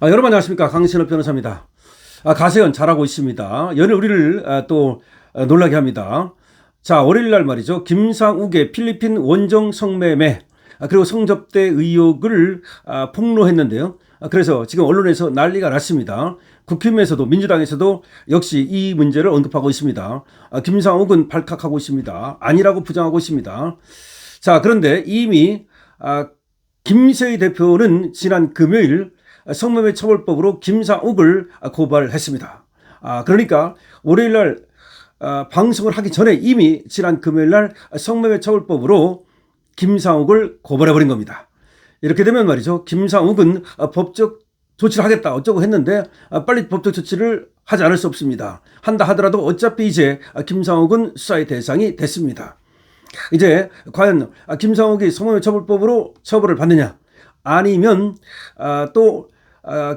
여러분 안녕하십니까, 강신업 변호사입니다. 가세연 잘하고 있습니다. 연일 우리를 또 놀라게 합니다. 자, 월요일 날 말이죠, 김상욱의 필리핀 원정 성매매 그리고 성접대 의혹을 폭로했는데요. 그래서 지금 언론에서 난리가 났습니다. 국힘에서도 민주당에서도 역시 이 문제를 언급하고 있습니다. 김상욱은 발칵하고 있습니다. 아니라고 부정하고 있습니다. 자, 그런데 이미 김세희 대표는 지난 금요일 성매매 처벌법으로 김상욱을 고발했습니다. 그러니까 월요일날 방송을 하기 전에 이미 지난 금요일날 성매매 처벌법으로 김상욱을 고발해버린 겁니다. 이렇게 되면 말이죠, 김상욱은 법적 조치를 하겠다 어쩌고 했는데 빨리 법적 조치를 하지 않을 수 없습니다. 한다 하더라도 어차피 이제 김상욱은 수사의 대상이 됐습니다. 이제 과연 김상욱이 성매매 처벌법으로 처벌을 받느냐, 아니면 또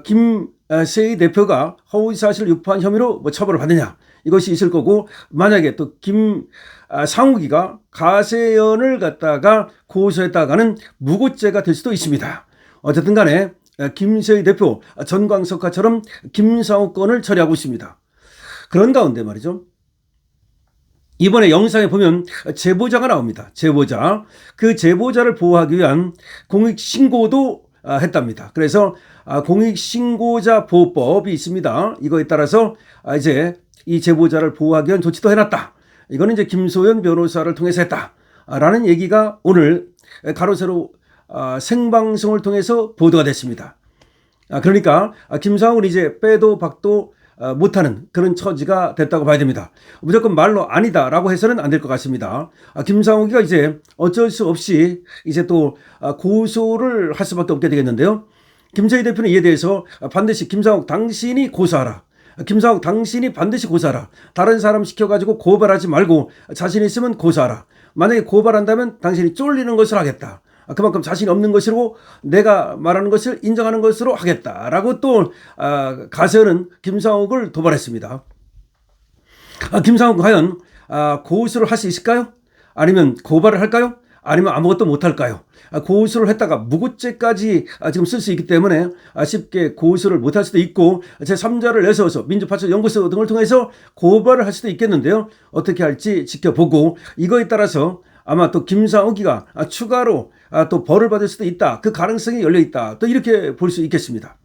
김세희 대표가 허위사실 유포한 혐의로 처벌을 받느냐, 이것이 있을 거고, 만약에 또 김상욱이가 가세연을 갖다가 고소했다가는 무고죄가 될 수도 있습니다. 어쨌든 간에 김세희 대표 전광석화처럼 김상욱 건을 처리하고 있습니다. 그런 가운데 말이죠, 이번에 영상에 보면 제보자가 나옵니다. 제보자. 그 제보자를 보호하기 위한 공익신고도 했답니다. 그래서 공익신고자 보호법이 있습니다. 이거에 따라서 이제 이 제보자를 보호하기 위한 조치도 해놨다. 이거는 이제 김소연 변호사를 통해서 했다라는 얘기가 오늘 가로세로 생방송을 통해서 보도가 됐습니다. 그러니까 김상욱은 이제 빼도 박도 못하는 그런 처지가 됐다고 봐야 됩니다. 무조건 말로 아니다라고 해서는 안 될 것 같습니다. 김상욱이가 이제 어쩔 수 없이 이제 또 고소를 할 수밖에 없게 되겠는데요. 김세희 대표는 이에 대해서 반드시 김상욱 당신이 고소하라. 김상욱 당신이 반드시 고소하라. 다른 사람 시켜가지고 고발하지 말고 자신 있으면 고소하라. 만약에 고발한다면 당신이 쫄리는 것을 하겠다. 그만큼 자신이 없는 것이고 내가 말하는 것을 인정하는 것으로 하겠다라고 또 가세연은 김상욱을 도발했습니다. 김상욱 과연 고소를 할 수 있을까요? 아니면 고발을 할까요? 아니면 아무것도 못할까요? 고소를 했다가 무고죄까지 지금 쓸 수 있기 때문에 쉽게 고소를 못할 수도 있고 제3자를 내세워서 민주파출연구소 등을 통해서 고발을 할 수도 있겠는데요. 어떻게 할지 지켜보고, 이거에 따라서 아마 또 김상욱이가 추가로 또 벌을 받을 수도 있다. 그 가능성이 열려 있다. 또 이렇게 볼 수 있겠습니다.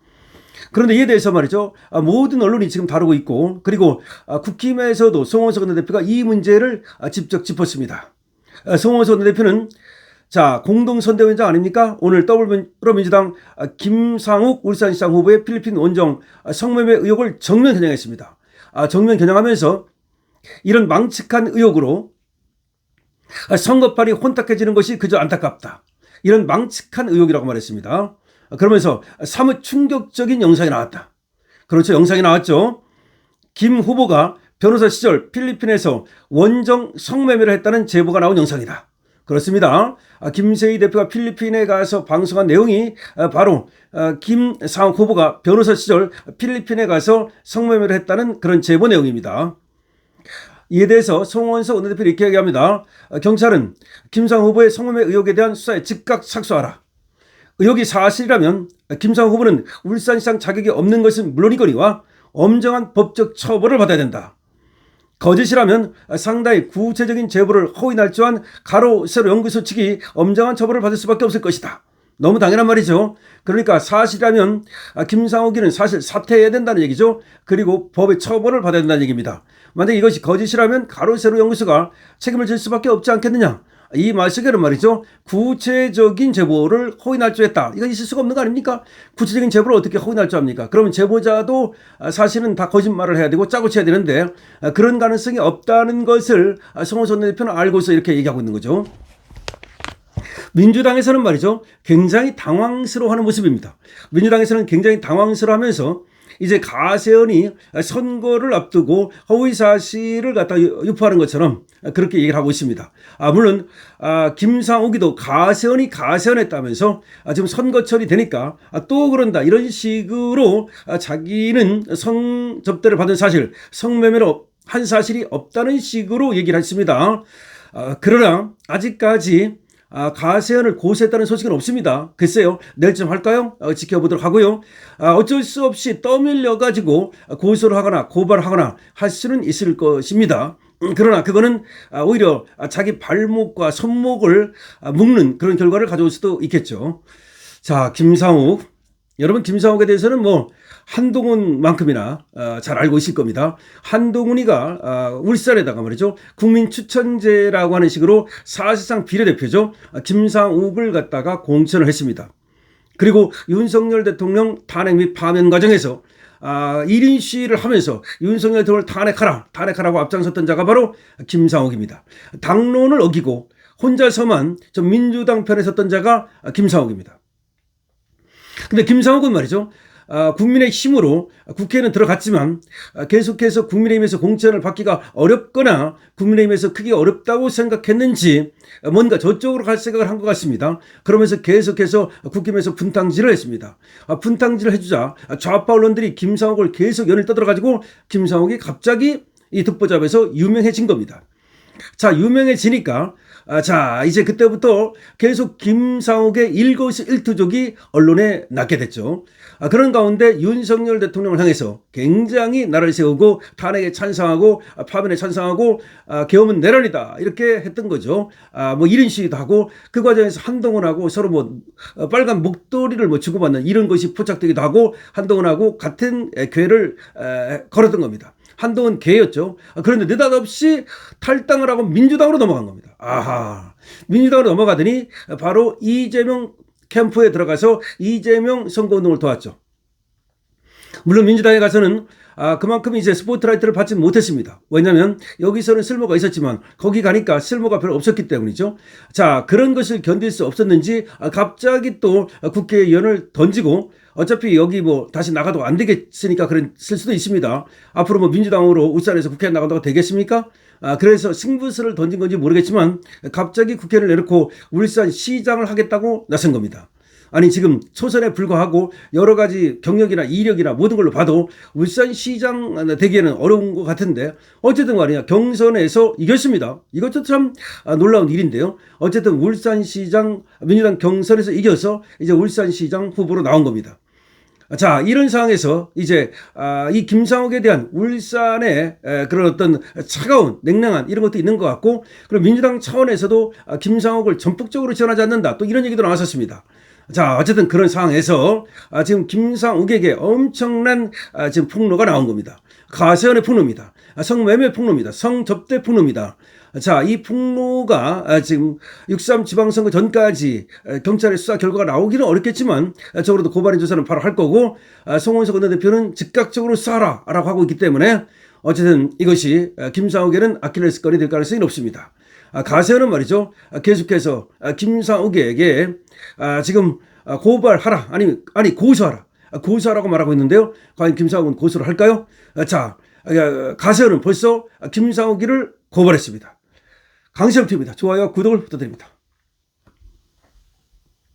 그런데 이에 대해서 말이죠, 모든 언론이 지금 다루고 있고, 그리고 국힘에서도 송원석 원내대표가 이 문제를 직접 짚었습니다. 송원석 원내대표는 자, 공동선대위원장 아닙니까? 오늘 더불어민주당 김상욱 울산시장 후보의 필리핀 원정 성매매 의혹을 정면 겨냥했습니다. 정면 겨냥하면서 이런 망측한 의혹으로 선거판이 혼탁해지는 것이 그저 안타깝다. 이런 망측한 의혹이라고 말했습니다. 그러면서 사뭇 충격적인 영상이 나왔다. 그렇죠, 영상이 나왔죠. 김 후보가 변호사 시절 필리핀에서 원정 성매매를 했다는 제보가 나온 영상이다. 그렇습니다. 김세희 대표가 필리핀에 가서 방송한 내용이 바로 김상욱 후보가 변호사 시절 필리핀에 가서 성매매를 했다는 그런 제보 내용입니다. 이에 대해서 송원석 원내대표는 이렇게 얘기합니다. 경찰은 김상욱 후보의 성매매 의혹에 대한 수사에 즉각 착수하라. 의혹이 사실이라면 김상욱 후보는 울산시장 자격이 없는 것은 물론이거니와 엄정한 법적 처벌을 받아야 된다. 거짓이라면 상당히 구체적인 제보를 허위 날조한 가로세로 연구소 측이 엄정한 처벌을 받을 수밖에 없을 것이다. 너무 당연한 말이죠. 그러니까 사실이라면 김상욱이는 사실 사퇴해야 된다는 얘기죠. 그리고 법의 처벌을 받아야 된다는 얘기입니다. 만약 이것이 거짓이라면 가로세로 연구소가 책임을 질 수밖에 없지 않겠느냐. 이 말씀에는 말이죠, 구체적인 제보를 허위 날조했다. 이건 있을 수가 없는 거 아닙니까? 구체적인 제보를 어떻게 허위 날조합니까? 그러면 제보자도 사실은 다 거짓말을 해야 되고 짜고 쳐야 되는데 그런 가능성이 없다는 것을 송원석 대표는 알고서 이렇게 얘기하고 있는 거죠. 민주당에서는 말이죠, 굉장히 당황스러워하는 모습입니다. 민주당에서는 굉장히 당황스러워하면서 이제 가세연이 선거를 앞두고 허위사실을 갖다 유포하는 것처럼 그렇게 얘기를 하고 있습니다. 물론 김상욱이도 가세연이 가세연했다면서 지금 선거철이 되니까 또 그런다, 이런 식으로 자기는 성접대를 받은 사실, 성매매로 한 사실이 없다는 식으로 얘기를 했습니다. 그러나 아직까지 가세현을 고소했다는 소식은 없습니다. 글쎄요, 내일 좀 할까요? 지켜보도록 하고요. 어쩔 수 없이 떠밀려 가지고 고소를 하거나 고발을 하거나 할 수는 있을 것입니다. 그러나 그거는 오히려 자기 발목과 손목을 묶는 그런 결과를 가져올 수도 있겠죠. 자, 김상욱. 여러분, 김상욱에 대해서는 뭐 한동훈만큼이나 잘 알고 있을 겁니다. 한동훈이가 울산에다가 말이죠, 국민 추천제라고 하는 식으로 사실상 비례대표죠, 김상욱을 갖다가 공천을 했습니다. 그리고 윤석열 대통령 탄핵 및 파면 과정에서 1인 시위를 하면서 윤석열 대통령을 탄핵하라고 앞장섰던 자가 바로 김상욱입니다. 당론을 어기고 혼자서만 좀 민주당 편에 섰던 자가 김상욱입니다. 근데 김상욱은 말이죠, 국민의 힘으로 국회에는 들어갔지만 계속해서 국민의힘에서 공천을 받기가 어렵거나 국민의힘에서 크게 어렵다고 생각했는지 뭔가 저쪽으로 갈 생각을 한 것 같습니다. 그러면서 계속해서 국힘에서 분탕질을 했습니다. 분탕질을 해주자 좌파 언론들이 김상욱을 계속 연을 떠들어가지고 김상욱이 갑자기 이 듣보잡에서 유명해진 겁니다. 자, 유명해지니까 자, 이제 그때부터 계속 김상욱의 일거수일투족이 언론에 났게 됐죠. 그런 가운데 윤석열 대통령을 향해서 굉장히 나라를 세우고 탄핵에 찬성하고 파면에 찬성하고 계엄은 내란이다 이렇게 했던 거죠. 뭐 1인 시위도 하고 그 과정에서 한동훈하고 서로 뭐 빨간 목도리를 뭐 주고받는 이런 것이 포착되기도 하고 한동훈하고 같은 궤를 걸었던 겁니다. 한동훈 개였죠. 그런데 느닷없이 탈당을 하고 민주당으로 넘어간 겁니다. 아하, 민주당으로 넘어가더니 바로 이재명 캠프에 들어가서 이재명 선거운동을 도왔죠. 물론 민주당에 가서는 그만큼 이제 스포트라이트를 받지 못했습니다. 왜냐하면 여기서는 쓸모가 있었지만 거기 가니까 쓸모가 별로 없었기 때문이죠. 자, 그런 것을 견딜 수 없었는지 갑자기 또 국회에 연을 던지고 어차피 여기 뭐 다시 나가도 안 되겠으니까 그랬을 수도 있습니다. 앞으로 뭐 민주당으로 울산에서 국회에 나간다고 되겠습니까? 그래서 승부수를 던진 건지 모르겠지만 갑자기 국회를 내놓고 울산 시장을 하겠다고 나선 겁니다. 아니, 지금 초선에 불과하고 여러 가지 경력이나 이력이나 모든 걸로 봐도 울산시장 되기에는 어려운 것 같은데 어쨌든 말이야 경선에서 이겼습니다. 이것도 참 놀라운 일인데요. 어쨌든 울산시장 민주당 경선에서 이겨서 이제 울산시장 후보로 나온 겁니다. 자, 이런 상황에서 이제 이 김상욱에 대한 울산의 그런 어떤 차가운 냉랭한 이런 것도 있는 것 같고, 그리고 민주당 차원에서도 김상욱을 전폭적으로 지원하지 않는다 또 이런 얘기도 나왔었습니다. 자, 어쨌든 그런 상황에서 지금 김상욱에게 엄청난 지금 폭로가 나온 겁니다. 가세현의 폭로입니다. 성매매 폭로입니다. 성접대 폭로입니다. 자, 이 폭로가 지금 6.3 지방선거 전까지 경찰의 수사 결과가 나오기는 어렵겠지만 적어도 고발인 조사는 바로 할 거고, 송원석 원내대표는 즉각적으로 쏴라라고 하고 있기 때문에 어쨌든 이것이 김상욱에는 아킬레스건이 될 가능성이 높습니다. 가세현은 말이죠, 계속해서 김상욱에게 지금 고발하라 아니 고소하라고 말하고 있는데요. 과연 김상욱은 고소를 할까요? 자, 가세현은 벌써 김상욱이를 고발했습니다. 강시영 TV입니다. 좋아요, 구독을 부탁드립니다.